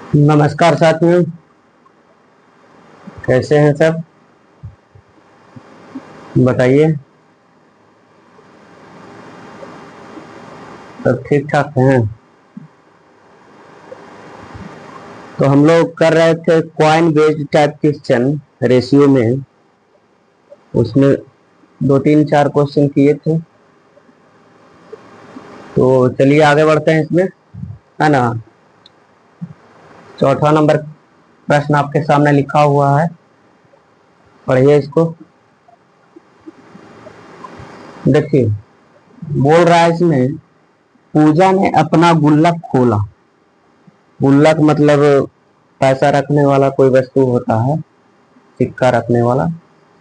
नमस्कार साथियों, कैसे हैं सब? बताइए, सब ठीक ठाक हैं? तो हम लोग कर रहे थे coin based type question ratio में। उसमें दो तीन चार क्वेश्चन किए थे, तो चलिए आगे बढ़ते हैं इसमें, है ना। चौथा नंबर प्रश्न आपके सामने लिखा हुआ है, पढ़िए इसको। देखिए, बोल रहा है इसमें, पूजा ने अपना गुल्लक खोला। गुल्लक मतलब पैसा रखने वाला कोई वस्तु होता है, सिक्का रखने वाला,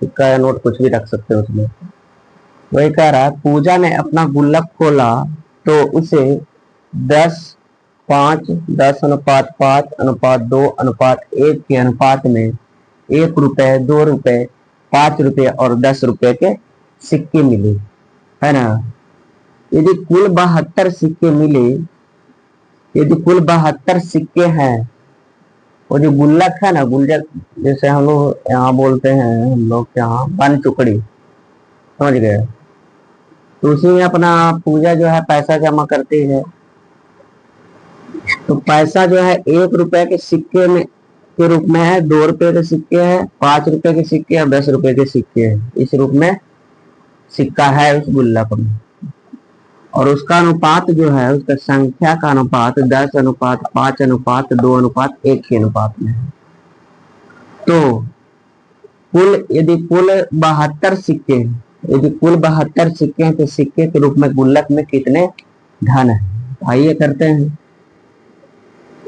सिक्का या नोट कुछ भी रख सकते हो उसमें। वही कह रहा है, पूजा ने अपना गुल्लक खोला तो उसे 10:5, 10:5:5:2:1 के अनुपात में 1 रुपए, 2 रुपए, 5 रुपए और 10 रुपए के सिक्के मिले, है ना। यदि कुल 72 सिक्के मिले, यदि कुल 72 सिक्के हैं, वो जो गुल्लक है ना, गुल्लक जैसे हम लोग यहाँ बोलते हैं, हम लोग यहाँ बन टुकड़ी, समझ गए। तो उसी में अपना पूजा जो है पैसा जमा करती है। तो पैसा जो है 1 रुपए के सिक्के में के रूप में है, 2 रुपए के सिक्के है, 5 रुपए के सिक्के और 10 रुपए के सिक्के है। इस रूप में सिक्का है उस गुल्लक में। और उसका अनुपात जो है, उसका संख्या का अनुपात 10:5:2:1 के अनुपात में है। तो यदि कुल 72 सिक्के हैं, यदि कुल 72 सिक्के हैं, तो सिक्के के रूप में गुल्लक में कितने धन है? आइए करते हैं।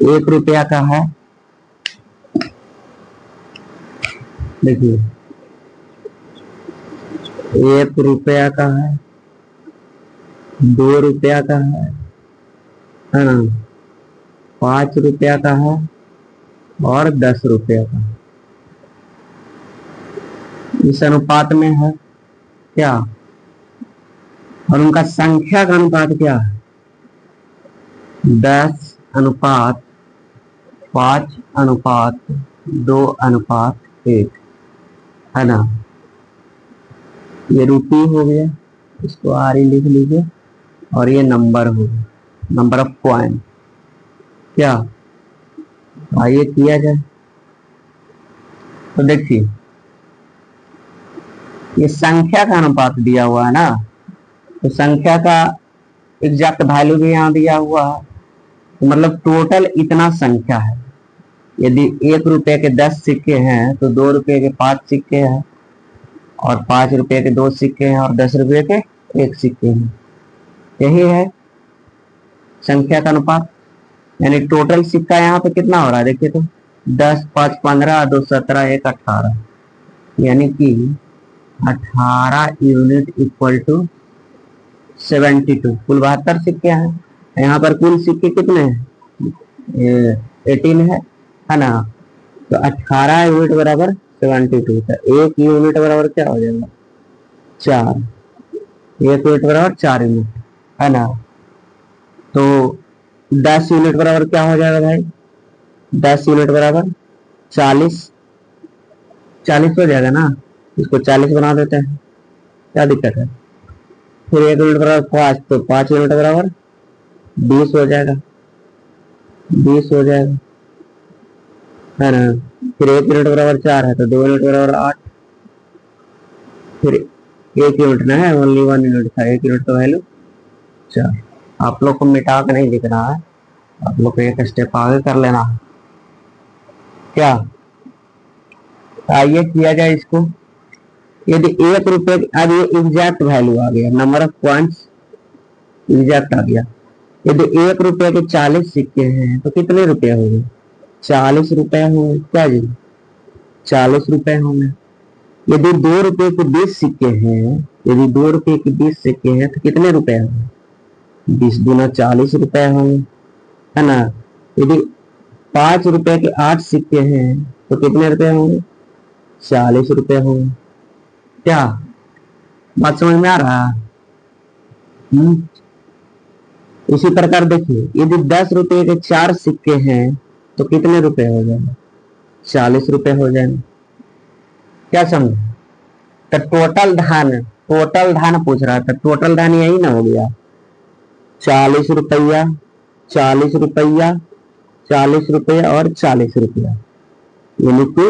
1 रुपया का है, देखिए 1 रुपया का है, 2 रुपया का है ना, 5 रुपया का है और 10 रुपया का। इस अनुपात में है क्या? और उनका संख्या का अनुपात क्या है? 10:5:2:1, है ना। ये रुपी हो गया, इसको आर ही लिख लीजिए, और ये नंबर हो गया, नंबर ऑफ कॉइन। क्या आइए किया जाए। तो देखिए, ये संख्या का अनुपात दिया हुआ है ना, तो संख्या का एग्जैक्ट वैल्यू भी यहाँ दिया हुआ है। तो मतलब टोटल इतना संख्या है। यदि 1 रुपए के 10 सिक्के हैं, तो 2 रुपए के 5 सिक्के हैं, और 5 रुपए के 2 सिक्के हैं, और 10 रुपए के 1 सिक्के हैं। यही है संख्या का अनुपात। यानी टोटल सिक्का यहाँ पे कितना हो रहा है, देखिए तो 10, 5, 15, 2, 17, 1, 18, यानी कि 18 यूनिट इक्वल टू 72। कुल 72 सिक्के हैं। यहाँ पर कुल सिक्के कितने हैं? 18 है ना। तो 18 यूनिट बराबर 72। तो 1 यूनिट बराबर क्या हो जाएगा? 4। 1 यूनिट बराबर 4 यूनिट, है ना। तो 10 यूनिट बराबर क्या हो जाएगा भाई? 10 यूनिट बराबर 40। 40 हो जाएगा ना, इसको 40 बना देते हैं, क्या दिक्कत है। फिर 1 यूनिट बराबर 5, तो 5 यूनिट बराबर 20 हो जाएगा, 20 हो जाएगा, है ना। फिर 1 यूनिट बराबर 4 है, तो 2 यूनिट बराबर 8। फिर 1 यूनिट ना है, ओनली 1 यूनिट था, 1 यूनिट का वैल्यू 4। आप लोग को मिटा के नहीं दिख रहा है, आप लोग को एक स्टेप आगे कर लेना है। क्या आइए किया जाए इसको। यदि 1 रुपए, अब ये एग्जैक्ट वैल्यू आ गया, नंबर ऑफ पॉइंट्स एग्जैक्ट आ गया। यदि 1 रुपए के 40 सिक्के हैं, तो कितने रुपए होंगे? 40 रुपए होंगे, क्या जी? 40 रुपए होंगे। यदि 2 रुपए के 20 सिक्के हैं, यदि 2 रुपए के 20 सिक्के हैं, तो कितने रुपए होंगे? 20 दूना 40 रुपए होंगे, है ना। यदि 5 रुपए के 8 सिक्के हैं, तो कितने रुपए होंगे? 40 रुपए होंगे। क्या बात समझ में आ रहा है? इसी प्रकार देखिए, यदि 10 रुपए के 4 सिक्के हैं, तो कितने रुपए हो जाएंगे? 40 रुपए हो जाएंगे। क्या समझे? तो टोटल धान पूछ रहा था, टोटल धान यही ना हो गया, 40 रुपया, 40 रुपया, 40 रुपया और 40 रुपया, यानी कि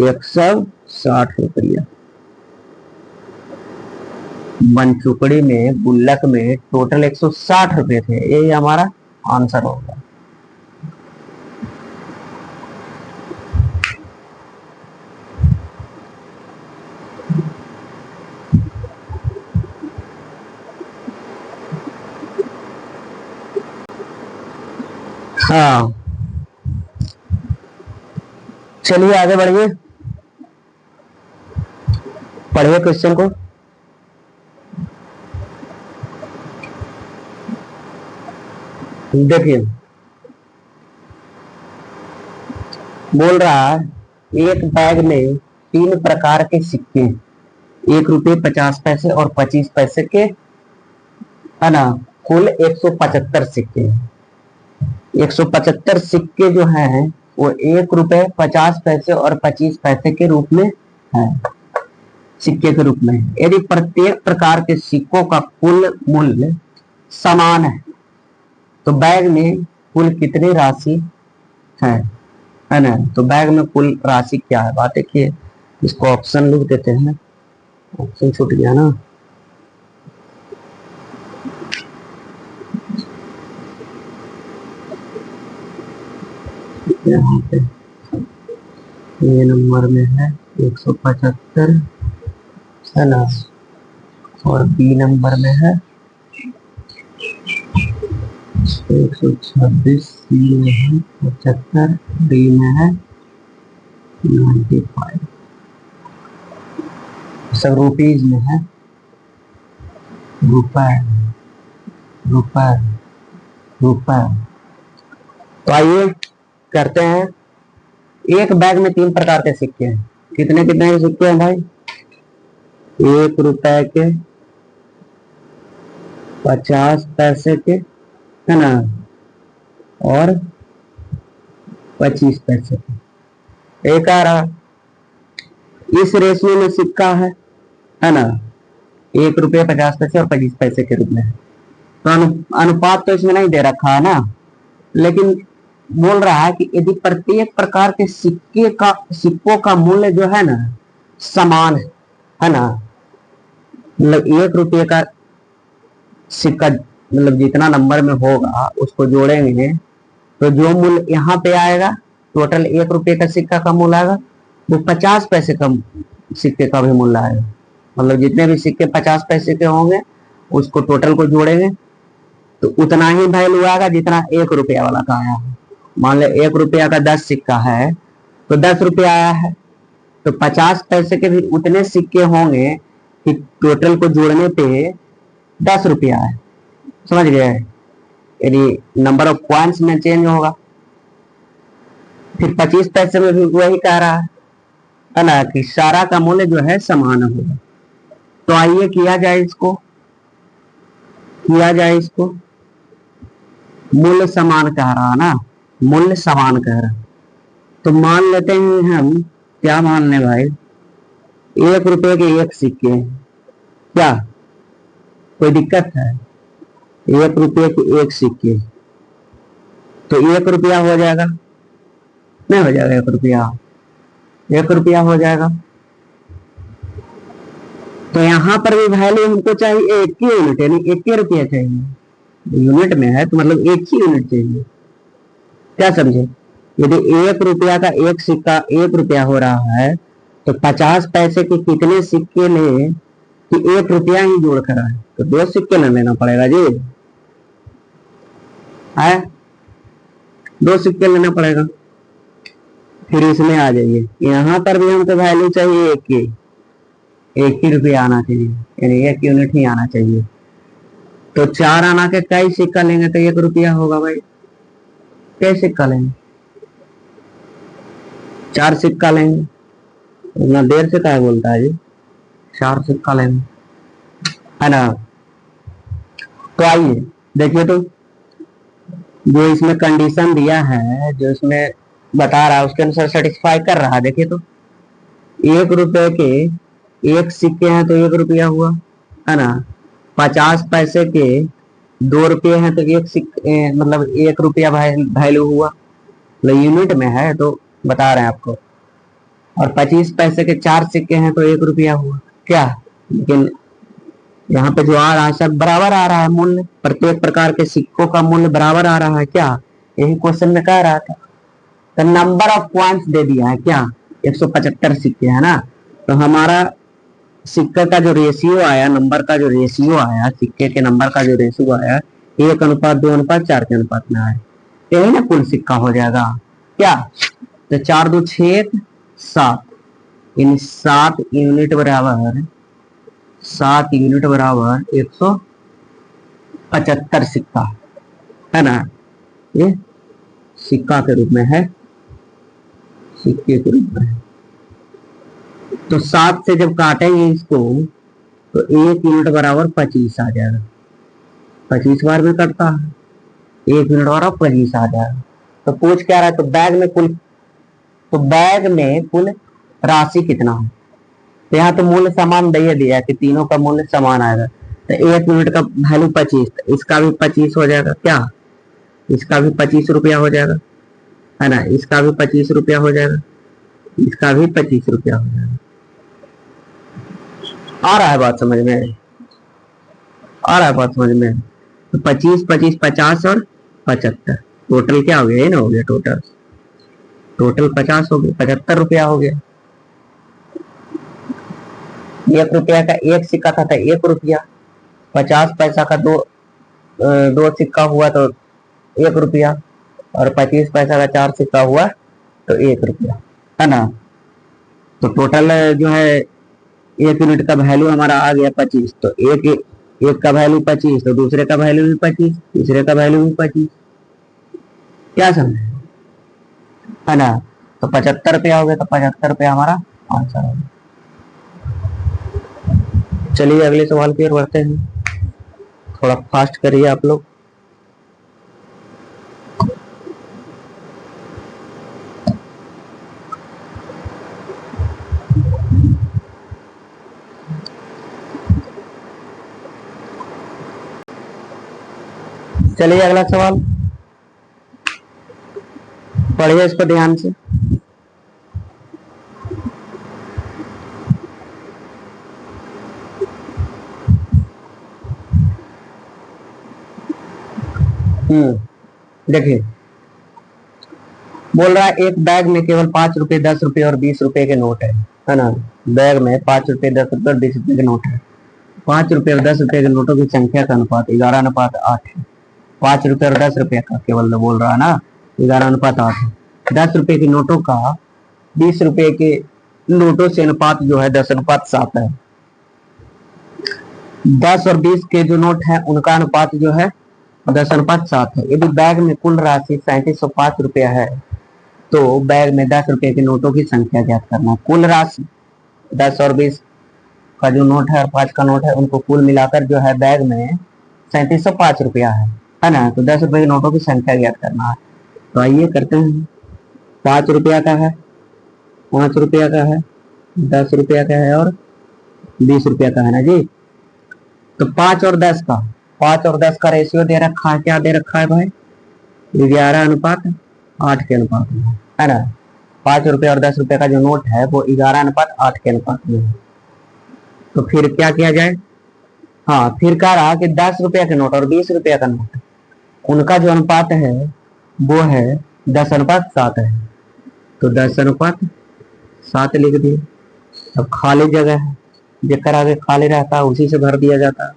160 रुपया। बनचुकड़ी में, गुल्लक में टोटल 160 रुपए थे, यही हमारा आंसर होगा। हाँ, चलिए आगे बढ़िए, पढ़िए क्वेश्चन को। देखिए, बोल रहा है एक बैग में 3 प्रकार के सिक्के, 1 रुपये 50 पैसे और 25 पैसे के, है ना, कुल 175 सिक्के। 175 सिक्के जो हैं वो 1 रुपये 50 पैसे और 25 पैसे के रूप में है, सिक्के के रूप में। यदि प्रत्येक प्रकार के सिक्कों का कुल मूल्य समान है तो बैग में कुल कितनी राशि है ना? तो बैग में कुल राशि क्या है? बात देखिए, इसको ऑप्शन लिख देते हैं, ऑप्शन छूट गया ना। यहाँ पे ये नंबर में है 175, है ना, और बी नंबर में है 126, सी में है 75, डी में है 95, सब रुपीज में है, रुपए रुपए रुपए। तो आइए करते हैं, एक बैग में 3 प्रकार के सिक्के हैं। कितने कितने के सिक्के हैं भाई? 1 रुपए के, 50 पैसे के, है ना, और 25 पैसे के। एक आ रहा, इस रेशियो में सिक्का है ना, 1 रुपये 50 पैसे और 25 पैसे के रूप में है। तो अनुपात तो इसमें नहीं दे रखा है ना, लेकिन बोल रहा है कि यदि प्रत्येक प्रकार के सिक्कों का मूल्य जो है ना समान है ना, मतलब 1 रुपये का सिक्का, मतलब जितना नंबर में होगा उसको जोड़ेंगे तो जो मूल्य यहाँ पे आएगा, टोटल 1 रुपये का सिक्का का मूल्य आएगा, वो 50 पैसे का सिक्के का भी मूल्य आएगा। मतलब जितने भी सिक्के 50 पैसे के होंगे उसको टोटल को जोड़ेंगे तो उतना ही वैल्यू आएगा जितना 1 रुपया वाला का आया है। मान ले 1 रुपया का 10 सिक्का है तो 10 रुपया आया है, तो 50 पैसे के भी उतने सिक्के होंगे कि टोटल को जोड़ने पे 10 रुपया है। समझ गए? यदि नंबर ऑफ पॉइंट्स में चेंज होगा। फिर 25 पैसे में भी वही कह रहा है ना, कि सारा का मूल्य जो है समान होगा। तो आइए किया जाए इसको, मूल्य समान कह रहा है ना, मूल्य समान कह रहा है। तो मान लेते हैं हम, क्या मान ले भाई, 1 रुपये के 1 सिक्के, क्या कोई दिक्कत है? 1 रुपये के 1 सिक्के तो 1 रुपया हो जाएगा, नहीं हो जाएगा? 1 रुपया हो जाएगा। तो यहाँ पर भी वैल्यू हमको चाहिए 1 ही यूनिट, यानी 1 रुपया चाहिए। यूनिट में है तो मतलब 1 ही यूनिट चाहिए। क्या समझे? यदि 1 रुपया का 1 सिक्का 1 रुपया हो रहा है तो 50 पैसे के कितने सिक्के ले कि 1 रुपया ही जोड़ कर आए, तो 2 सिक्के लेना पड़ेगा जी, है 2 सिक्के लेना पड़ेगा। फिर इसमें आ जाइए, यहाँ पर भी हमको वैल्यू चाहिए 1 ही रुपया आना चाहिए, यानी 1 यूनिट ही आना चाहिए। तो 4 आना के कई सिक्का लेंगे तो 1 रुपया होगा भाई, कई सिक्का लेंगे? 4 सिक्का लेंगे। इतना देर से क्या बोलता है जी? 4 सिक्का लेंगे, है ना। तो आइए देखिए, तो जो इसमें कंडीशन दिया है, जो इसमें बता रहा है उसके अनुसार सेटिस्फाई कर रहा है। देखिए तो 1 रुपए के 1 सिक्के हैं तो 1 रुपया हुआ, है ना। 50 पैसे के 2 रुपये हैं तो 1 सिक्के मतलब 1 रुपया वैल्यू हुआ, मतलब यूनिट में है तो बता रहे हैं आपको। और 25 पैसे के 4 सिक्के हैं तो 1 रुपया हुआ क्या। लेकिन यहाँ पे जो आ रहा है सब बराबर आ रहा है, मूल्य प्रत्येक प्रकार के सिक्कों का मूल्य बराबर आ रहा है क्या, यही क्वेश्चन में कह रहा था। तो नंबर ऑफ पॉइंट्स दे दिया है क्या, 175 सिक्के है ना। तो हमारा सिक्के का जो रेशियो आया, नंबर का जो रेशियो आया, सिक्के के नंबर का जो रेशियो आया 1:2:4 के अनुपात में आया, यही ना कुल सिक्का हो जाएगा क्या। तो 4 2 6 7, इन 7 यूनिट बराबर 175 सिक्का, है ना। ये सिक्का के रूप में है, सिक्के के रूप में है। तो 7 से जब काटेंगे इसको तो 1 यूनिट बराबर 25 आ जाएगा। 25 बार में कटता है, 1 यूनिट बराबर 25 आ जाएगा। तो पूछ क्या रहा है, तो बैग में कुल राशि कितना है। तो यहाँ तो मूल्य समान दे दिया कि तीनों का मूल्य समान आएगा। तो 1 यूनिट का वैल्यू 25, इसका भी 25 हो जाएगा क्या, इसका भी 25 रुपया हो जाएगा, है ना। इसका भी 25 रुपया हो जाएगा, इसका भी 25 रुपया हो जाएगा। आ रहा है बात समझ में, आ रहा है बात समझ में। तो 25 25 50 और 75, टोटल क्या हो गया, ये ना हो गया टोटल 50 हो गया, 75 रुपया हो गया। 1 रुपया का 1 सिक्का था तो 1 रुपया, 50 पैसा का दो सिक्का हुआ तो 1 रुपया, और 25 पैसा का 4 सिक्का हुआ तो 1 रुपया, है ना। तो टोटल जो है 1 यूनिट का वैल्यू हमारा आ गया 25। तो एक का वैल्यू 25 तो दूसरे का वैल्यू भी 25, तीसरे का वैल्यू भी 25, क्या समझे, है ना। तो 75 रुपया हो गया, तो 75 रुपया हमारा आंसर हो गया। चलिए अगले सवाल की ओर बढ़ते हैं, थोड़ा फास्ट करिए आप लोग। चलिए अगला सवाल पढ़िए इसको ध्यान से। देखिए बोल रहा है एक बैग में केवल 5 रुपए 10 रुपए और 20 रुपए के नोट है ना। बैग में 5 रुपए 10 रुपए और 20 रुपए के नोट है। 5 रुपए और 10 रुपए के नोटों की संख्या का अनुपात 11:8 है। 5 रुपए और 10 रुपए का केवल बोल रहा है ना, 11:8 है। 10 रुपए के नोटों का 20 रुपए के नोटों से अनुपात जो है 10:7 है। 10 और 20 के जो नोट है उनका अनुपात जो है 10:7 है। यदि बैग में कुल राशि 3705 रुपया है तो बैग में 10 रुपए के नोटों की संख्या ज्ञात करना। कुल राशि 10 और 20 का जो नोट है और 5 का नोट है उनको कुल मिलाकर जो है बैग में 3705 रुपया है ना। तो 10 रुपए के नोटों की संख्या ज्ञात करना है। तो आइए करते हैं। 5 रुपया का है, 5 रुपया का है, 10 रुपया का है और 20 रुपया का है ना जी। तो 5 और 10 का रेशियो दे रखा है, क्या दे रखा है भाई, 11:8 के अनुपात में, है ना। 5 रुपए और 10 रुपए का जो नोट है वो 11:8 के अनुपात में है। तो फिर क्या किया जाए, हाँ फिर कह रहा कि 10 रुपया के नोट और 20 रुपया का नोट उनका जो अनुपात है वो है 10:7 है। तो 10:7 लिख दिए। अब खाली जगह है, जेकर आगे खाली रहता है उसी से भर दिया जाता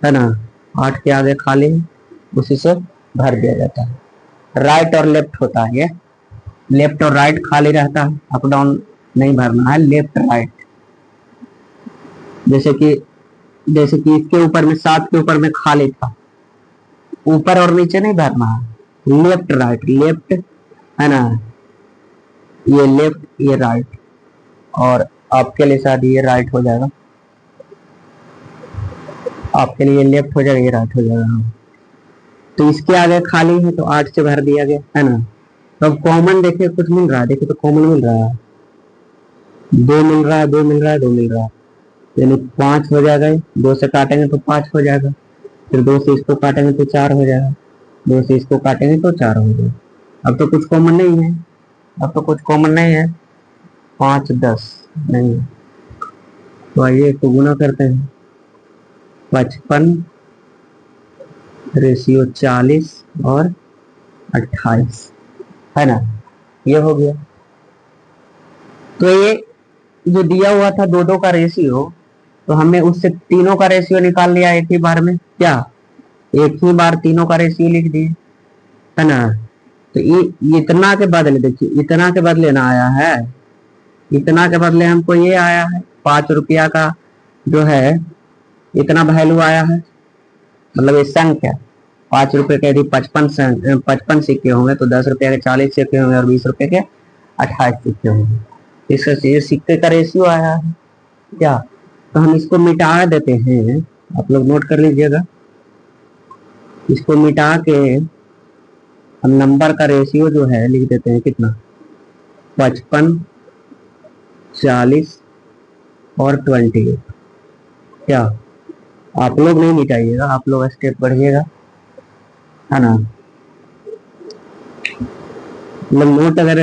है ना। 8 के आगे खाली है उसी से भर दिया जाता है। राइट और लेफ्ट होता है, ये लेफ्ट और राइट खाली रहता है, अप डाउन नहीं भरना है, लेफ्ट राइट। जैसे कि इसके ऊपर में 7 के ऊपर में खाली था, ऊपर और नीचे नहीं भरना है, लेफ्ट राइट, लेफ्ट है ना, ये लेफ्ट ये राइट, और आपके लिए शायद ये राइट हो जाएगा, आपके लिए लेफ्ट हो जाएगा, ये राइट हो जाएगा। तो इसके आगे खाली है तो 8 से भर दिया गया, है ना। तो अब कॉमन देखिए कुछ मिल रहा है, देखिए तो कॉमन मिल रहा है, 2 मिल रहा है, 2 मिल रहा है, 2 मिल रहा है, यानी 5 हो जाएगा। 2 से काटेंगे तो 5 हो जाएगा, फिर 2 से इसको काटेंगे तो 4 हो जाएगा, 2 से इसको काटेंगे तो 4 हो जाएगा। अब तो कुछ कॉमन नहीं है, अब तो कुछ कॉमन नहीं है, 5 10 नहीं है, तो आइए इसको गुना करते हैं। 55 रेशियो 40 और 28 है ना, ये हो गया। तो ये जो दिया हुआ था 2-2 का रेशियो, तो हमने उससे तीनों का रेशियो निकाल लिया एक ही बार में, क्या एक ही बार तीनों का रेशियो लिख दिए, है ना। तो ये इतना के बदले, देखिए इतना के बदले ना आया है, इतना के बदले हमको ये आया है 5 रुपया का जो है इतना वैल्यू आया है, मतलब ये संख्या 5 रुपए के यदि 55 सिक्के होंगे तो 10 रुपया के 40 सिक्के होंगे और 20 रुपए के 28 सिक्के होंगे, इसका सिक्के का रेशियो आया है क्या। तो हम इसको मिटा देते हैं, आप लोग नोट कर लीजिएगा, इसको मिटा के हम नंबर का रेशियो जो है लिख देते हैं कितना, 55 40 और 28, क्या आप लोग नहीं मिटाइएगा, आप लोग स्टेप बढ़िएगा, है ना। मतलब नोट अगर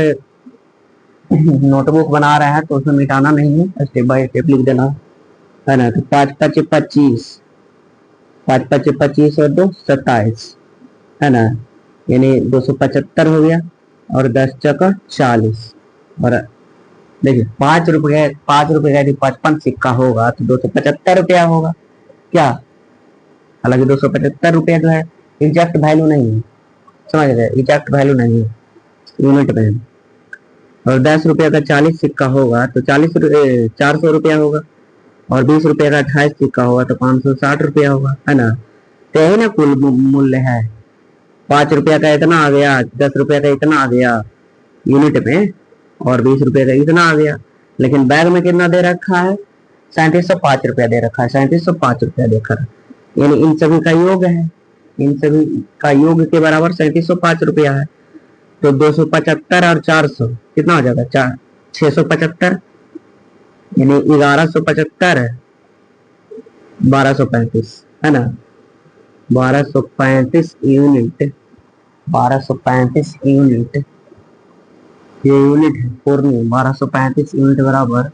नोटबुक बना रहे हैं तो उसमें मिटाना नहीं है, स्टेप बाय स्टेप लिख देना, है ना। तो 5 5 25, 5 5 25 और 2 27, है ना, यानी 275 हो गया, और 10 चौका 40, और देखिए 5 रुपए का यदि 55 सिक्का होगा तो 275 रुपया होगा, क्या। हालांकि 275 रुपया जो है एग्जैक्ट वैल्यू नहीं है, समझ गए, एग्जैक्ट वैल्यू नहीं है, यूनिट में। और 10 रुपया का 40 सिक्का होगा तो 400 रुपया होगा, और 20 रुपया का 28 सिक्का होगा तो 560 रुपया होगा, है ना। तो यही ना कुल मूल्य है, 5 रुपया का इतना आ गया, 10 रुपया का इतना आ गया यूनिट में, और 20 रुपये का इतना आ गया, लेकिन बैग में कितना दे रखा है, 3705 रुपया दे रखा है, 3705 रुपया देकर, यानी इन सभी का योग है, इन सभी का योग के बराबर 3705 रुपया है। तो 275 और 400 कितना हो जाएगा, 675, यानी 1175 1235, है ना, 1235 यूनिट, 1235 यूनिट, ये यूनिट है पूर्ण, 1235 यूनिट बराबर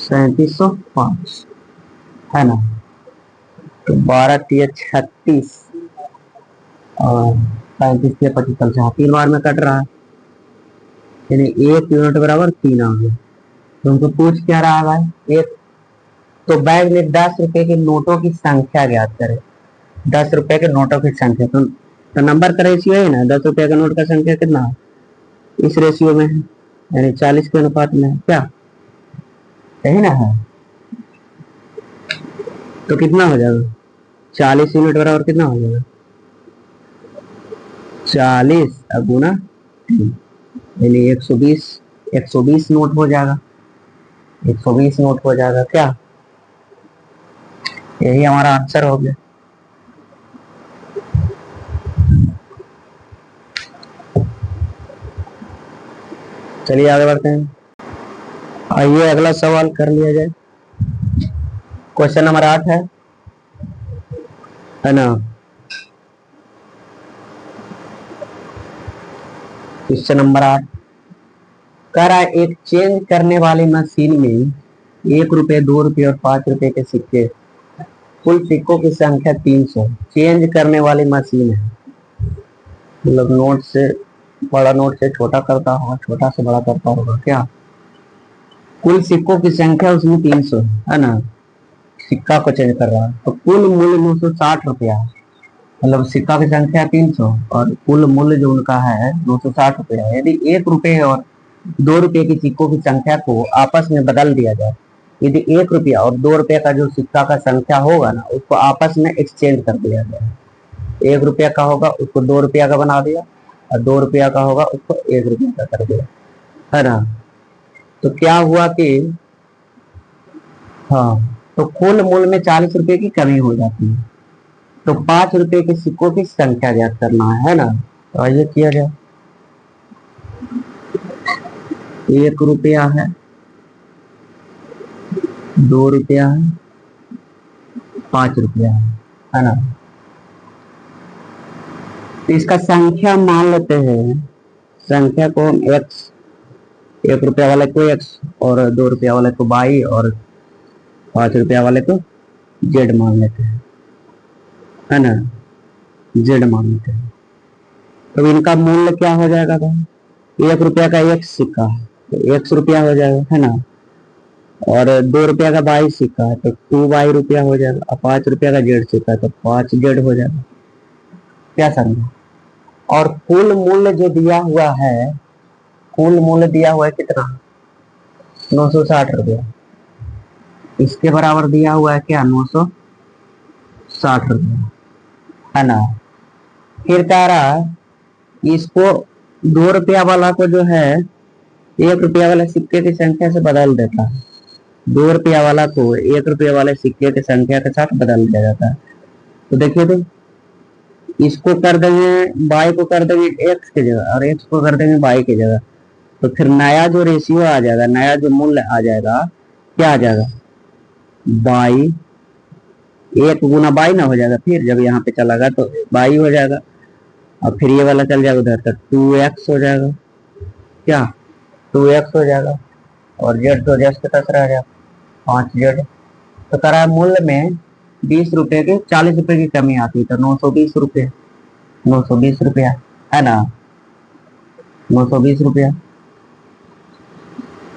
3705, है ना। तो 12 तिया 36 और 35 तिया 25, 3 बार में कट रहा है, यानी 1 यूनिट बराबर 3 आ गया। तो हमको पूछ क्या रहा है भाई, एक तो बैग में 10 रुपए के नोटों की संख्या ज्ञात करें, 10 रुपए के नोटों की संख्या, तो नंबर का रेशियो है ना, 10 रुपए का नोट का संख्या कितना है, इस रेशियो में है, यानी 40 के अनुपात में है, क्या सही ना है। तो कितना हो जाएगा, 40 यूनिट बराबर कितना हो जाएगा, 40 गुना 3, यानी 120 नोट हो जाएगा, 120 नोट हो जाएगा, क्या यही हमारा आंसर हो गया। चलिए आगे बढ़ते हैं, आइए अगला सवाल कर लिया जाए। क्वेश्चन नंबर 8 है ना। क्वेश्चन नंबर 8 कह रहा है, एक चेंज करने वाली मशीन में 1 रुपये 2 रुपये और 5 रुपये के सिक्के, कुल सिक्कों की संख्या 300, चेंज करने वाली मशीन है, मतलब नोट से बड़ा नोट से छोटा करता होगा, छोटा से बड़ा करता होगा, क्या कुल सिक्कों की संख्या उसमें 300 है ना, सिक्का को चेंज कर रहा है, तो कुल मूल्य 960 रुपया है, मतलब सिक्का की संख्या 300 और कुल मूल्य जो उनका है 260 रुपया है। यदि 1 रुपये और 2 रुपये की सिक्कों की संख्या को आपस में बदल दिया जाए, यदि 1 रुपया और 2 रुपये का जो सिक्का का संख्या होगा ना, उसको आपस में एक्सचेंज कर दिया जाए, 1 रुपया का होगा उसको 2 रुपया का बना दिया, और 2 रुपया का होगा उसको 1 रुपया का कर दिया, है ना। तो क्या हुआ कि हाँ, तो कुल मूल्य में 40 रुपये की कमी हो जाती है, तो 5 रुपये के सिक्कों की संख्या ज्ञात करना है ना। तो आइए किया जाए, 1 रुपया है, 2 रुपया है, 5 रुपया है ना। तो इसका संख्या मान लेते हैं, संख्या को हम एक्स, 1 रुपया वाले को एक्स और 2 रुपया वाले को वाई और 5 रुपया वाले को जेड मान लेते हैं, है ना, जेड मान लेते हैं। तो इनका मूल्य क्या हो जाएगा भाई, 1 रुपया का एक सिक्का है तो 100 रुपया हो जाएगा, है ना, और 2 रुपया का 22 सिक्का है तो 2 रुपया हो जाएगा, और 5 रुपया का जेड सिक्का है तो 5 जेड हो जाएगा। क्या समझे। और कुल मूल्य जो दिया हुआ है, कुल मूल्य दिया हुआ है कितना, 960 रुपया, इसके बराबर दिया हुआ है क्या, 960 रुपया, है ना। फिर कह रहा इसको 2 रुपया वाला को जो है 1 रुपया वाले सिक्के की संख्या से बदल देता है, 2 रुपया वाला को 1 रुपया वाले सिक्के की संख्या के साथ बदल दिया जाता है। तो देखिए, तो इसको कर देंगे, बाई को कर देंगे एक्स की जगह और एक्स को कर देंगे बाई की जगह, तो फिर नया जो रेशियो आ जाएगा, नया जो मूल्य आ जाएगा, क्या आ जाएगा, बाई, 1 गुना बाई ना हो जाएगा, फिर जब यहाँ पे चला गया तो बाई हो जाएगा, और फिर ये वाला चल जाएगा उधर तक, 2x हो जाएगा, क्या 2x हो जाएगा, और जेड तो जस्ट तक रह जाएगा 5 जेड। तो करा मूल्य में 20 रुपए के 40 रुपए की कमी आती है, तो 920 रुपये, 920 रुपया, है ना, 920 रुपया।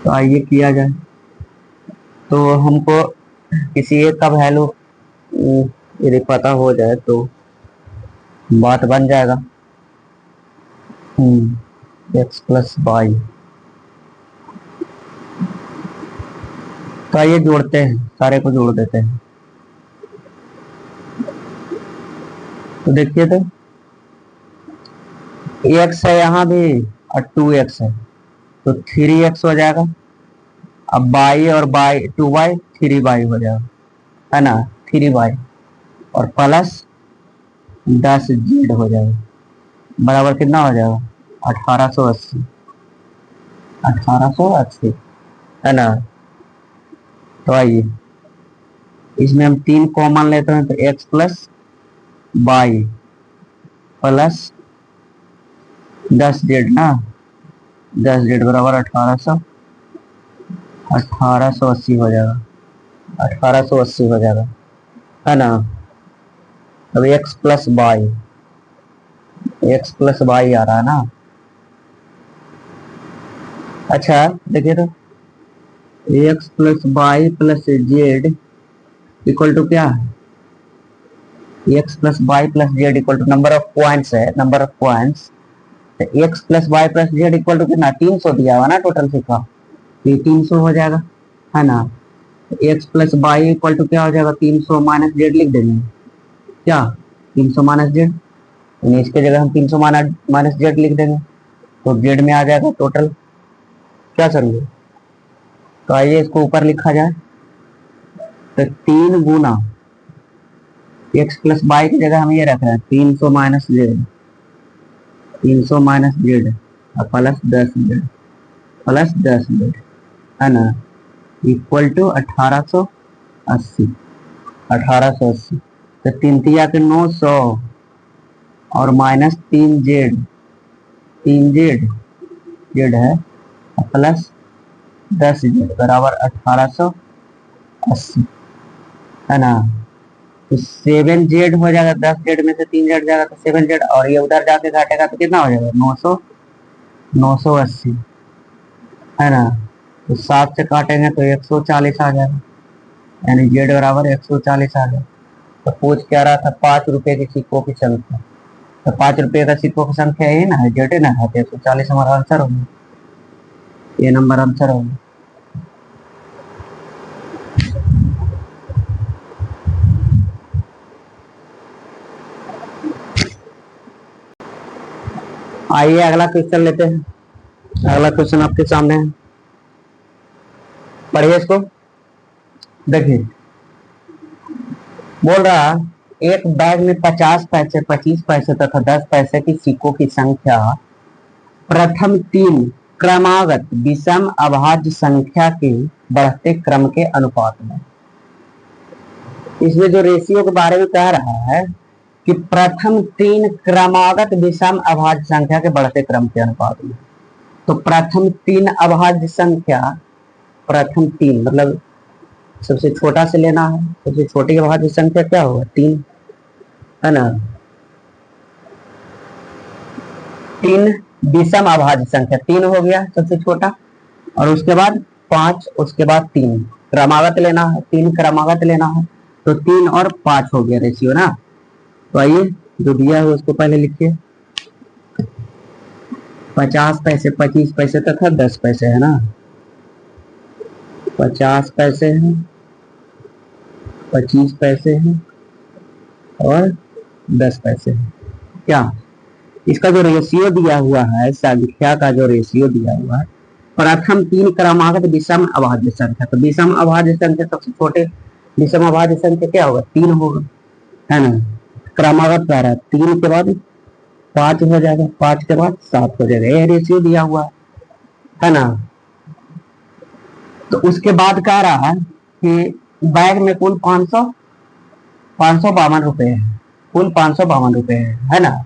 तो आइए किया जाए, तो हमको किसी एक का वैल्यू यदि पता हो जाए तो बात बन जाएगा, एक्स प्लस वाई। तो आइए जोड़ते हैं, सारे को जोड़ देते हैं। तो देखिए, तो x है यहाँ भी और 2x है तो 3x हो जाएगा, अब बाई और बाई 2y 3y हो जाएगा, है ना, 3y और प्लस 10 जेड हो जाएगा, बराबर कितना हो जाएगा, 1880, 1880, है ना। तो आइए इसमें हम 3 कॉमन लेते हैं, तो x plus by plus 10 Z ना, 10 जेड बराबर 1880 हो जाएगा, 1880 हो जाएगा, है ना। अब x plus y, x plus y आ रहा है ना। अच्छा देखिए, तो x plus y plus z equal to क्या है, x plus y plus z equal to number of points है, नंबर ऑफ पॉइंट्स। तो x plus y plus z equal to कितना, 300 दिया हुआ ना टोटल सिक्का, ये 300 हो जाएगा, है ना। X plus Y equal to क्या हो जाएगा, 300 माइनस जेड लिख देंगे, क्या 300 माइनस जेड, इसके जगह हम 300 माइनस जेड लिख देंगे, तो जेड में आ जाएगा टोटल, क्या समझे। तो आइए इसको ऊपर लिखा जाए, तो 3 गुना एक्स प्लस वाई की जगह हम ये रख रहे हैं 300 माइनस जेड, 300 माइनस जेड और प्लस 10 जेड, प्लस 10 जेड, है ना, इक्वल टू 1880, 1880। तो 3 तिया के 900 और माइनस 3 जेड, 3 जेड, जेड है, प्लस 10 जेड बराबर 1880, है ना। तो 7 जेड हो जाएगा, 10 जेड में से 3 जेड जाएगा तो 7 जेड, और ये उधर जाके घटेगा तो कितना हो जाएगा, 980, है ना। तो 7 से काटेंगे तो 140 आ जाएगा, यानी जेड बराबर 140 आ जाएगा। तो पूछ क्या रहा था, 5 रुपए के सिक्कों की संख्या, तो 5 रुपए का सिक्कों की संख्या यही ना है, जेड है ना, है तो 140 हमारा आंसर होगा, ये नंबर आंसर होगा। आइए अगला क्वेश्चन लेते हैं, अगला क्वेश्चन आपके सामने है, पढ़िए इसको। देखिए बोल रहा, एक बैग में 50 पैसे, 25 पैसे तथा 10 पैसे की सिक्कों की संख्या प्रथम 3 क्रमागत विषम अभाज्य संख्या के बढ़ते क्रम के अनुपात में। इसमें जो रेशियो के बारे में कह रहा है कि प्रथम 3 क्रमागत विषम अभाज्य संख्या के बढ़ते क्रम के अनुपात में। तो प्रथम 3 अभाज्य संख्या, प्रथम 3 मतलब सबसे छोटा से लेना है। सबसे छोटी अभाज्य संख्या क्या होगा? 3, है ना। 3 विषम अभाज्य संख्या, 3 हो गया सबसे छोटा, और उसके बाद 5, उसके बाद 3 क्रमागत लेना है। 3 क्रमागत लेना है तो 3 और 5 हो गया रेशियो ना। तो आइए जो दिया है उसको पहले लिखिए। 50 पैसे, 25 पैसे तथा 10 पैसे है ना। 50 पैसे हैं, 25 पैसे हैं और 10 पैसे हैं। क्या इसका जो रेशियो दिया हुआ है, संख्या का जो रेशियो दिया हुआ है, प्रथम 3 क्रमागत विषम अभाज्य संख्या। तो विषम अभाज्य संख्या सबसे छोटे विषम अभाज्य संख्या क्या होगा? 3 होगा, है ना। क्रमागत कह रहा है, 3 के बाद 5 हो जाएगा, 5 के बाद 7 हो जाएगा। यह रेशियो दिया हुआ है ना। तो उसके बाद कह रहा है कि बैग में कुल 552 रुपए है। कुल 552 रुपए है ना।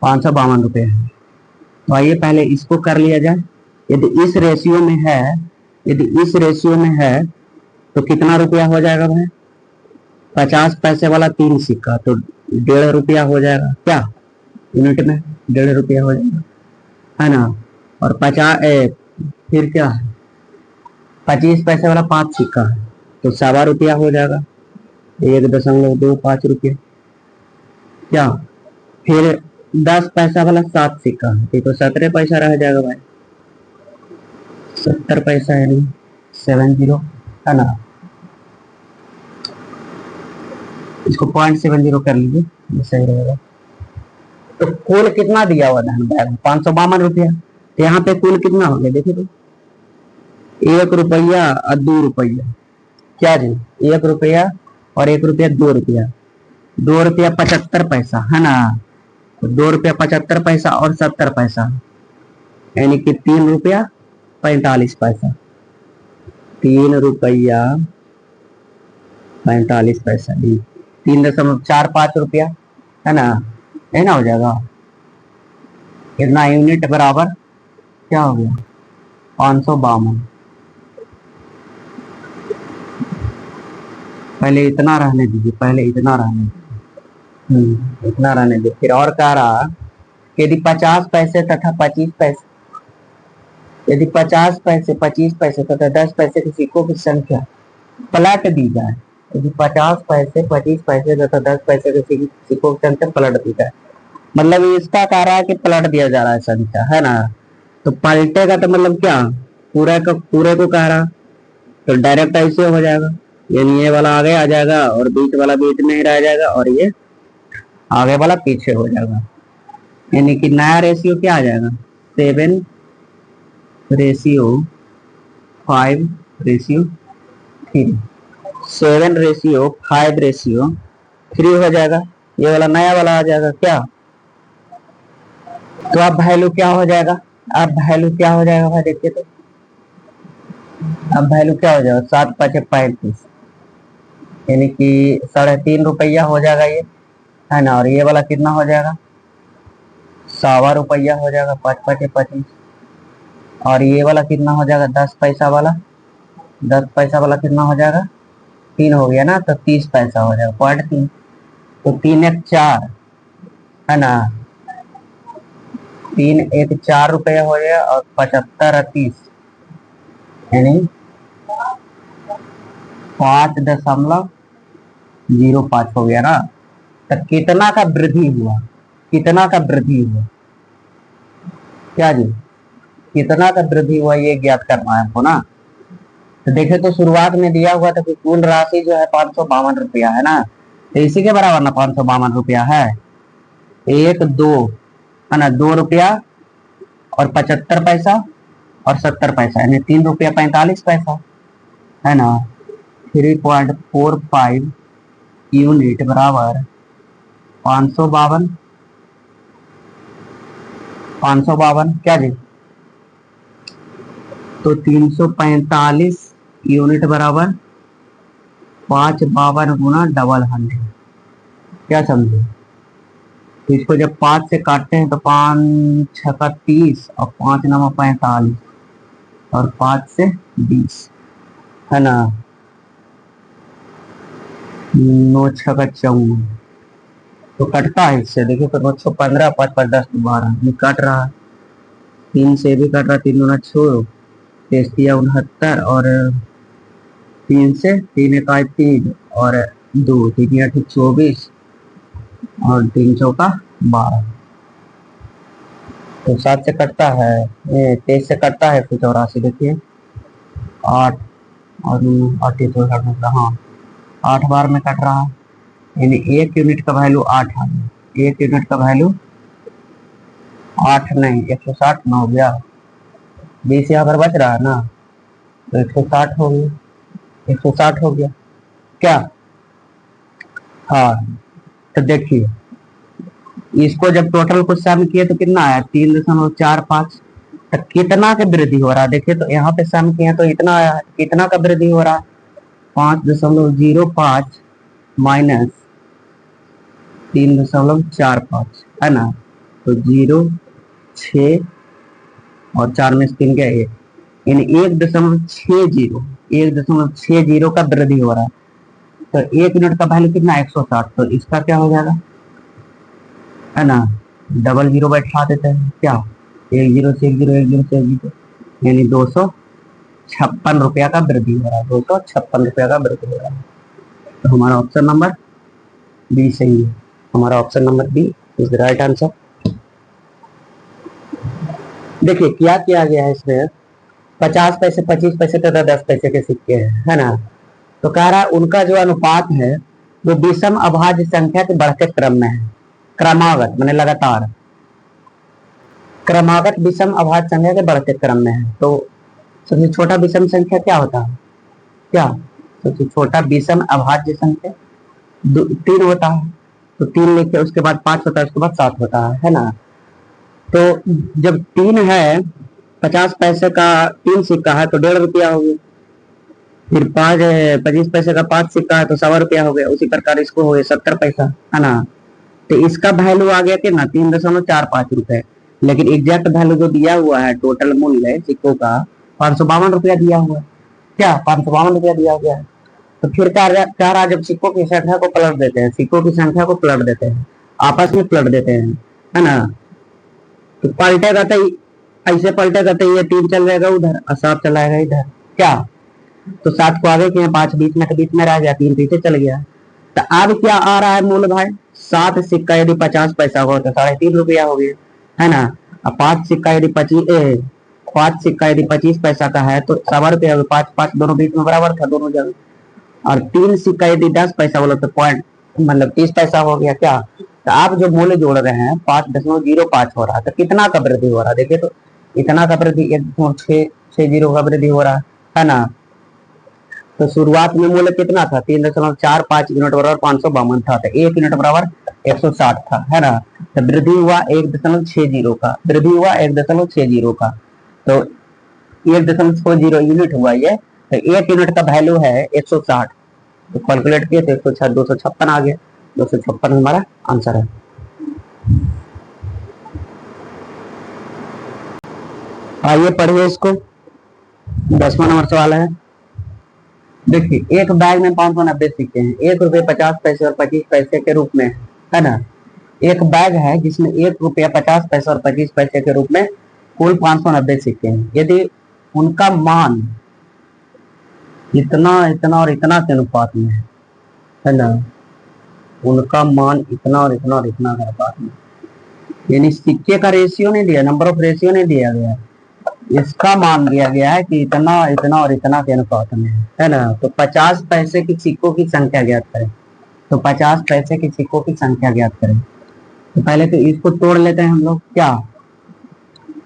552 रुपए है। तो आइए पहले इसको कर लिया जाए। यदि इस रेशियो में है, यदि इस रेशियो में है तो कितना रुपया हो जाएगा भाई? 50 पैसे वाला 3 सिक्का तो 1.5 रुपया हो जाएगा। क्या यूनिट में 1.5 रुपया हो जाएगा, है ना। और 50 फिर क्या है? 25 पैसे वाला 5 सिक्का है तो 1.25 रुपया हो जाएगा, 1.25 रुपये। क्या फिर 10 पैसा वाला 7 सिक्का है तो 17 पैसा रह जाएगा भाई। 70 पैसा है नहीं, 70, है ना। इसको 0.70 कर लीजिए, ये सही रहेगा। तो कुल कितना दिया हुआ धन बैग में? 552 रुपया। तो यहाँ पे कुल कितना हो गया देखिए तो, 1 रुपया और 2 रुपया। क्या जी? 1 रुपया और 1 रुपया 2 रुपया। 2 रुपया 75 पैसा, है ना। तो 2 रुपया 75 पैसा और 70 पैसा, यानी कि 3 रुपया 45 पैसा। 3 रुपया 45 पैसा, 3.45 रुपया, है ना। है ना, हो जाएगा कितना यूनिट बराबर क्या हो गया? 552। पहले इतना रहने दीजिए, पहले इतना रहने दीजिए, इतना रहने दीजिए। फिर और कह रहा कि यदि 50 पैसे तथा 25 पैसे, यदि 50 पैसे, 25 पैसे तथा 10 पैसे के सिक्कों की संख्या पलट दी जाए, यदि 50 पैसे, 25 पैसे तथा 10 पैसे के सिक्कों की संख्या पलट दी जाए, मतलब इसका कह रहा है कि पलट दिया जा रहा है संख्या, है ना। तो पलटेगा तो मतलब क्या? पूरे को कह रहा, तो डायरेक्ट ऐसे हो जाएगा, यानी ये वाला आगे आ जाएगा और बीच वाला बीच में ही रह जाएगा और ये आगे वाला पीछे हो जाएगा। यानी कि नया रेशियो क्या आ जाएगा? 7 रेशियो 5 रेशियो 3, 7 रेशियो 5 रेशियो 3 हो जाएगा। ये वाला नया वाला आ जाएगा। क्या तो अब वैल्यू क्या हो जाएगा? अब वैल्यू क्या हो जाएगा भाई? देखिए तो अब वैल्यू क्या हो जाएगा? 7 5 35, यानी कि 3.5 रुपया हो जाएगा ये, है ना। और ये वाला कितना हो जाएगा? 1.25 रुपया हो जाएगा, 5 5 25। और ये वाला कितना हो जाएगा? 10 पैसा वाला, 10 पैसा वाला कितना हो जाएगा? 3 हो गया ना, तो 30 पैसा हो जाएगा, 0.3। तो 3 1 4, है ना। 3 1 4 रुपया हो गया और 75 और 30, यानी 5.05 हो गया ना। तो कितना का वृद्धि हुआ? कितना का वृद्धि हुआ? क्या जी? कितना का वृद्धि हुआ ये ज्ञात करना है हमको ना। तो देखे तो शुरुआत में दिया हुआ था कि कुल राशि जो है 552 रुपया, है ना। तो इसी के बराबर ना 552 रुपया है। 1 2, है ना, 2 रुपया और 75 पैसा और 70 पैसा, यानी 3 रुपया 45 पैसा, है ना। 3.45 यूनिट बराबर 552। क्या जी? तो 345 यूनिट बराबर 552 गुना डबल 100। क्या समझे? तो इसको जब 5 से काटते हैं तो 5 छक्का 30 और 5 नवा 45 और 5 से 20, है ना। 9 छक्का 54, तो कटता है इससे। देखिए तो 9 छः 15, 5 5 10 12 ये कट रहा है। 3 से भी कट रहा, 3 गुना 6, 69 और 3 से 3 इकाई 3 और 2 3 8 24 और 3 चौका 12। तो 7 से कटता है, ये 23 से कटता है, 184। देखिए 8 और 8 हाँ 8 बार में कट रहा है, यानी 1 यूनिट का वैल्यू 8 आ गया। 1 यूनिट का वैल्यू 8 नहीं 160 में हो गया। 20 यहाँ पर बच रहा है ना, तो 160 हो गया, 160 हो गया क्या। हाँ तो देखिए इसको जब टोटल को सम किए तो कितना आया, 3.45। तो कितना का वृद्धि हो रहा है, देखिए तो यहाँ पे सम किए तो इतना आया है। कितना का वृद्धि हो रहा है, 5.05 माइनस 3.45, है ना। तो 0 6 और 4 में से 3 गया 1, यानी 1.60, 1.60 का वृद्धि हो रहा है। तो 1 यूनिट का वैल्यू कितना, 160। तो इसका क्या हो जाएगा, है ना, डबल 0 बैठा देते हैं क्या, 1 0 से 1 0 1 0 से 1 0, यानी 256 रुपया का वृद्धि हो रहा है। 256 रुपया का वृद्धि हो रहा है। तो हमारा ऑप्शन नंबर बी सही है। हमारा option number B is the right answer. देखिए क्या किया गया है इसमें, 50 पैसे 25 पैसे तथा 10 पैसे के सिक्के हैं, है ना। तो कह रहा है उनका जो अनुपात है वो विषम अभाज्य संख्या के बढ़ते क्रम में है। क्रमागत मैंने लगातार, क्रमागत विषम अभाज्य संख्या के बढ़ते क्रम में है। तो सबसे छोटा विषम संख्या क्या होता है, क्या सबसे छोटा विषम अभाज्य संख्या 3 होता है। तो 3 लिखे, उसके बाद 5 होता है, उसके बाद 7 होता है ना। तो जब 3 है, 50 पैसे का 3 सिक्का है तो 1.5 रुपया हो गया। फिर 25 पैसे का 5 सिक्का है तो 1.25 रुपया हो गया। उसी प्रकार इसको हो गया 70 पैसा, है ना। तो इसका वैल्यू आ गया कितना, 3.45 रुपए। लेकिन एग्जैक्ट वैल्यू जो दिया हुआ है टोटल मूल्य सिक्कों का 552 रुपया दिया हुआ है, क्या 552 रुपया दिया गया है। तो फिर क्या रहा, जब सिक्कों की संख्या को पलट देते हैं, सिक्कों की संख्या को पलट देते हैं, आपस में पलट देते हैं, है ना। तो पलटेगा तो ऐसे पलटेगा तो ये 3 चल जाएगा उधर और 7 चलाएगा इधर, क्या। तो 7 को आगे किया, 5 बीच में रह गया, 3 पीछे चल गया। तो अब क्या आ रहा है मूल भाई, 7 सिक्का यदि 50 पैसा हो तो 3.5 रुपया हो गया, है ना। अब 5 सिक्का यदि 25 पैसा का है तो 1.25 रुपया हो गया। 5 5 दोनों बीच में बराबर था दोनों जगह। और 3 सिक्का यदि 10 पैसा बोलो तो पॉइंट मतलब 30 पैसा हो गया, क्या। तो आप जो मूल्य जोड़ रहे हैं 5.05 हो रहा है, तो कितना का वृद्धि हो रहा है, देखिए तो इतना का वृद्धि 1.660 का वृद्धि हो रहा है ना। तो शुरुआत में मूल्य कितना था, 3.45 यूनिट बराबर 552 था। तो 1 यूनिट बराबर 160 था, है ना। तो वृद्धि हुआ 1.60 का, वृद्धि हुआ 1.60 का। तो 1.60 यूनिट हुआ ये। तो 1 यूनिट का वैल्यू है 160। तो कैलकुलेट किए तो 256 आ गया। 256 हमारा आंसर है। आइए पढ़िए इसको, 10वां नंबर सवाल है। देखिए एक बैग में 590 सिक्के हैं, 1 रुपये 50 पैसे और 25 पैसे के रूप में, है ना। एक बैग है जिसमें 1 रुपया 50 पैसे और 25 पैसे के रूप में कुल 590 सिक्के हैं। यदि उनका मान इतना इतना और इतना के अनुपात में है ना, उनका मान इतना और इतना और इतना के अनुपात में, यानी सिक्के का रेशियो नहीं दिया, नंबर ऑफ रेशियो नहीं दिया गया, इसका मान दिया गया है कि इतना इतना और इतना के अनुपात में है ना। तो 50 पैसे की सिक्कों की संख्या ज्ञात करें। तो 50 पैसे की सिक्कों की संख्या ज्ञात करें। तो पहले तो इसको तोड़ लेते हैं हम लोग, क्या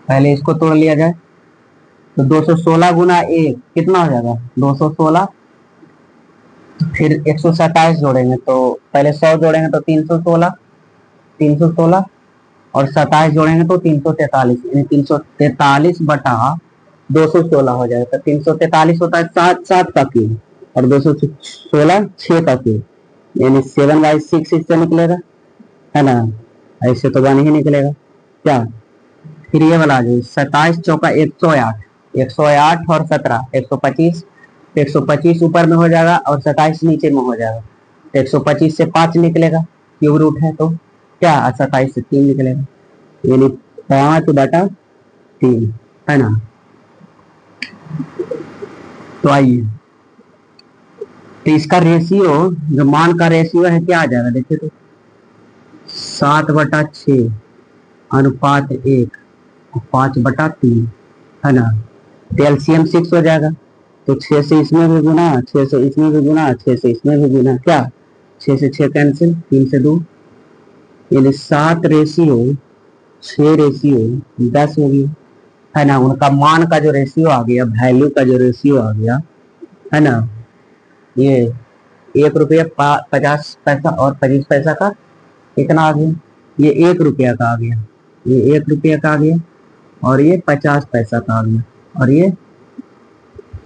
पहले इसको तोड़ लिया जाए। तो 216 गुना 1 कितना हो जाएगा, 216। फिर 127 जोड़ेंगे तो पहले 100 जोड़ेंगे तो 316, 316 और 27 जोड़ेंगे तो 343, यानी 343 बटा 216 हो जाएगा। तो 343 होता है 7 का क्यूब, और 216 6 का क्यूब, यानी 7/6 इससे निकलेगा, है ना। ऐसे तो 1 ही निकलेगा क्या। फिर ये वाला आ जाए 27 चौका 108, 108 और 17 125, 125 ऊपर में हो जाएगा और 27 नीचे में हो जाएगा। 125 से 5 निकलेगा, क्यूब रूट है तो क्या, 27 से 3 निकलेगा, यानी 5/3, है ना। तो आइए, तो इसका रेशियो, जो मान का रेशियो है क्या आ जाएगा, देखिए तो 7/6 अनुपात 1, 5/3, है ना। तो एलसीएम 6 हो जाएगा, तो 6 से इसमें भी गुना, 6 से इसमें भी गुना, 6 से इसमें भी गुना, क्या 6 से 6 कैंसिल, 3 से 2, यानी 7/6 हो गया, है ना। उनका मान का जो रेशियो आ गया, वैल्यू का जो रेशियो आ गया, है ना, ये 1 रुपया 50 पैसा और 25 पैसा का कितना आ गया, ये 1 रुपया का आ गया, ये 1 रुपया का आ गया, और ये 50 पैसा का आ गया, और ये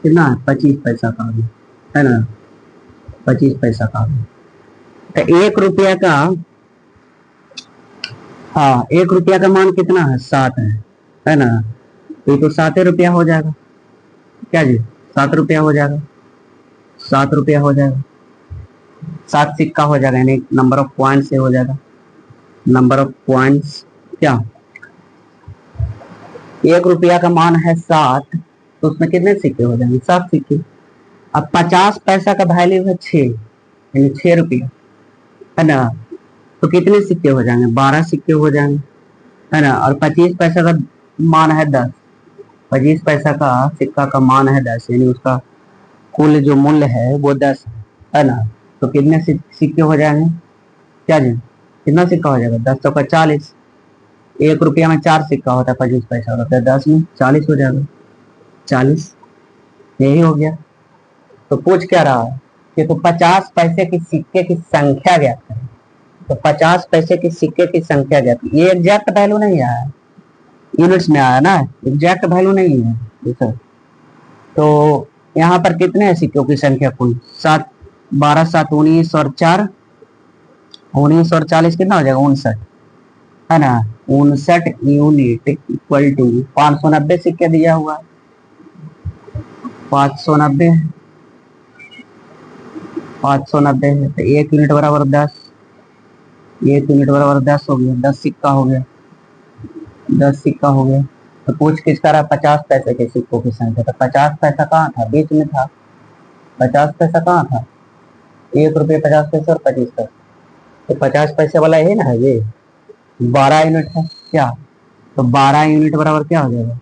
कितना 25 पैसा का आ गया, है ना, 25 पैसा का आ गया। तो 1 रुपया का, हाँ 1 रुपया का मान कितना है, 7 है ना। तो ये तो 7 रुपया हो जाएगा, क्या जी 7 रुपया हो जाएगा, 7 रुपया हो जाएगा, 7 सिक्का हो जाएगा, यानी नंबर ऑफ पॉइंट से हो जाएगा, नंबर ऑफ पॉइंट्स क्या, 1 रुपया का मान है 7, तो उसमें कितने सिक्के हो जाएंगे, 7 सिक्के। अब 50 पैसा का वैल्यू है 6, यानी 6 रुपया, है ना। तो कितने सिक्के हो जाएंगे, 12 सिक्के हो जाएंगे, है ना। और 25 पैसा का मान है 10, 25 पैसा का सिक्का का मान है 10, यानी उसका कुल जो मूल्य है वो 10 है ना। तो कितने सिक्के हो जाएंगे, क्या जी कितना सिक्का हो जाएगा, 10 चौका 40, 1 रुपया में 4 सिक्का होता है, 25 पैसा होता है, 10 में 40 हो जाएगा, 40, यही हो गया। तो पूछ क्या रहा है कि तो 50 पैसे की सिक्के की संख्या ज्ञात करें। तो 50 पैसे की सिक्के की संख्या ज्ञात, ये एग्जैक्ट वैल्यू नहीं आया, यूनिट्स में आया ना, एग्जैक्ट वैल्यू नहीं है सर। तो यहाँ पर कितने हैं सिक्कों की संख्या कुल, 7, 12 7 19 और 4, 19 और 40 कितना हो जाएगा, 59, है ना। 59 यूनिट इक्वल टू 590 सिक्के दिया हुआ है, 590, 590 है, तो 1 यूनिट बराबर 10, 1 यूनिट बराबर 10 हो गया, 10 सिक्का हो गया, 10 सिक्का हो गया। तो पूछ किसका रहा, 50 पैसे के सिक्कों की संख्या। तो 50 पैसा कहाँ था, बीच में था, 50 पैसा कहाँ था, 1 रुपये 50 पैसे और 25 पैसे, तो 50 पैसे वाला ये ना है, ये 12 यूनिट है क्या। तो 12 यूनिट बराबर क्या हो जाएगा,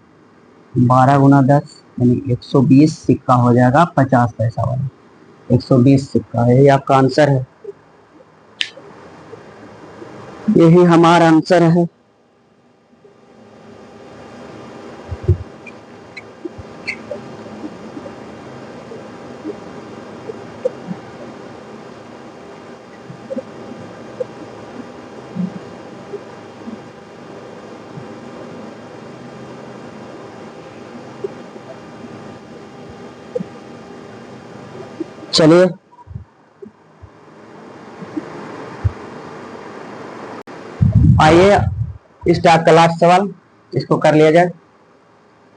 12 × 10, यानी 120 सिक्का हो जाएगा 50 पैसा वाला, 120 सिक्का, यही आपका आंसर है, यही हमारा आंसर है। चलिए आइए, इस टाइप का लास्ट सवाल, इसको कर लिया जाए।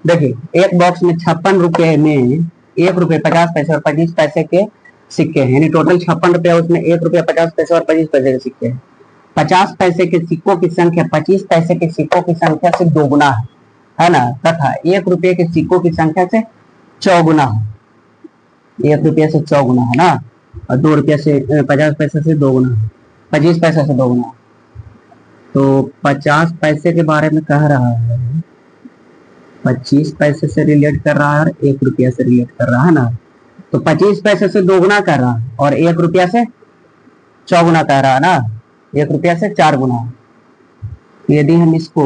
देखिए एक बॉक्स में 56 रुपए में 1 रुपये 50 पैसे और 25 पैसे के सिक्के हैं, यानी टोटल 56 रुपया, उसमें 1 रुपया 50 पैसे और 25 पैसे के सिक्के हैं। 50 पैसे के सिक्कों की संख्या 25 पैसे के सिक्कों की संख्या से दोगुना है ना, तथा 1 रुपये के सिक्कों की संख्या से चौगुना है, 1 रुपया से चौगुना है ना, और 2 रुपया से 50 पैसे से दोगुना है, 25 पैसे से दोगुना। तो 50 पैसे के बारे में कह रहा है, 25 पैसे से रिलेट कर रहा है और 1 रुपया से रिलेट कर रहा है ना। तो 25 पैसे से दोगुना कर रहा है और 1 रुपया से चौगुना कर रहा है ना, 1 रुपया से 4 गुना। यदि हम इसको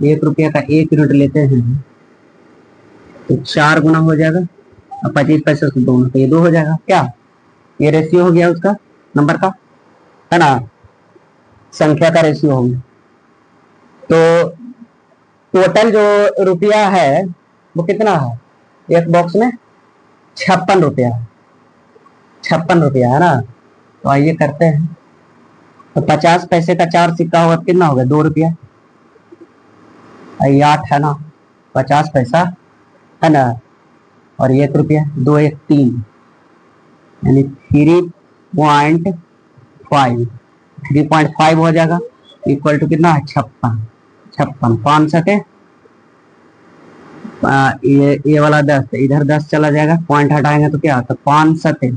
1 रुपया का 1 यूनिट लेते हैं तो 4 गुना हो जाएगा, और 25 पैसे से दोगुना, तो ये 2 हो जाएगा क्या, ये रेशियो हो गया उसका नंबर का, है ना, संख्या का रेशियो हो गया। तो टोटल जो रुपया है वो कितना है, एक बॉक्स में 56 रुपया, 56 रुपया है ना। तो आइए करते हैं। तो 50 पैसे का 4 सिक्का होगा तो कितना होगा, 2 रुपया। ये 8 है ना, 50 पैसा है ना, और 1 रुपया, 2 1 3, यानी 3.5, 3.5 हो जाएगा, इक्वल टू कितना है, 56, 56, 5 सके ये वाला 10, इधर 10 चला जाएगा, पॉइंट हटाएंगे तो क्या, तो 5 सके,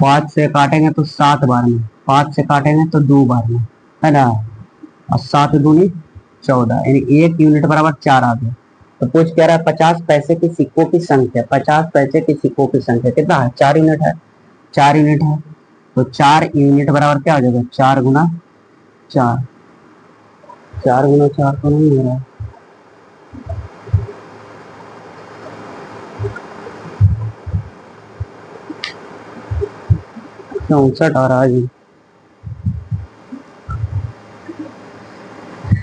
5 से काटेंगे तो 7 बार में, 5 से काटेंगे तो 2 बार में, है ना, और 7 दूनी 14, यानी 1 यूनिट बराबर 4 आ गया। तो पूछ कह रहा है 50 पैसे की सिक्कों की संख्या, 50 पैसे की सिक्कों की संख्या कितना है, 4 यूनिट है, 4 यूनिट है। तो 4 यूनिट बराबर क्या हो जाएगा, 4 गुना 4, 4 गुना 4 तो नहीं हो रहा है, 64 आ रहा है जी।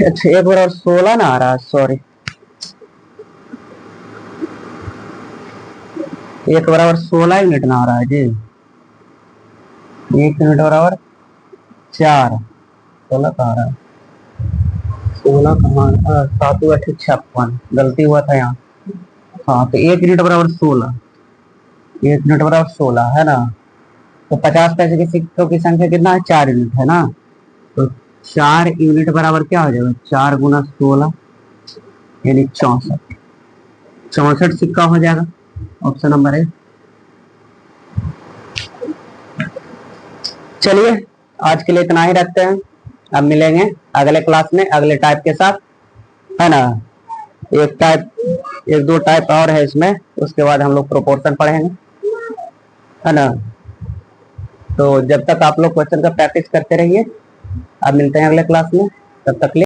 अच्छा, 1 बराबर 16 ना आ रहा है, सॉरी, 1 बराबर 16 यूनिट ना आ रहा है जी। 1 यूनिट बराबर 4, 16 का आ रहा है, 16 कहाँ, 7 8 56, गलती हुआ था यहाँ। हाँ, तो 1 यूनिट बराबर 16, 1 यूनिट बराबर 16 है ना। तो 50 पैसे के सिक्कों की संख्या कितना है, 4 यूनिट है ना। तो 4 यूनिट बराबर क्या हो जाएगा, 4 गुना 16, यानी 64, 64 सिक्का हो जाएगा, ऑप्शन नंबर है। चलिए, आज के लिए इतना ही रखते हैं, अब मिलेंगे अगले क्लास में अगले टाइप के साथ, है ना। एक टाइप, एक दो टाइप और है इसमें, उसके बाद हम लोग प्रोपोर्शन पढ़ेंगे, है ना। तो जब तक आप लोग क्वेश्चन का प्रैक्टिस करते रहिए, अब मिलते हैं अगले क्लास में, तब तक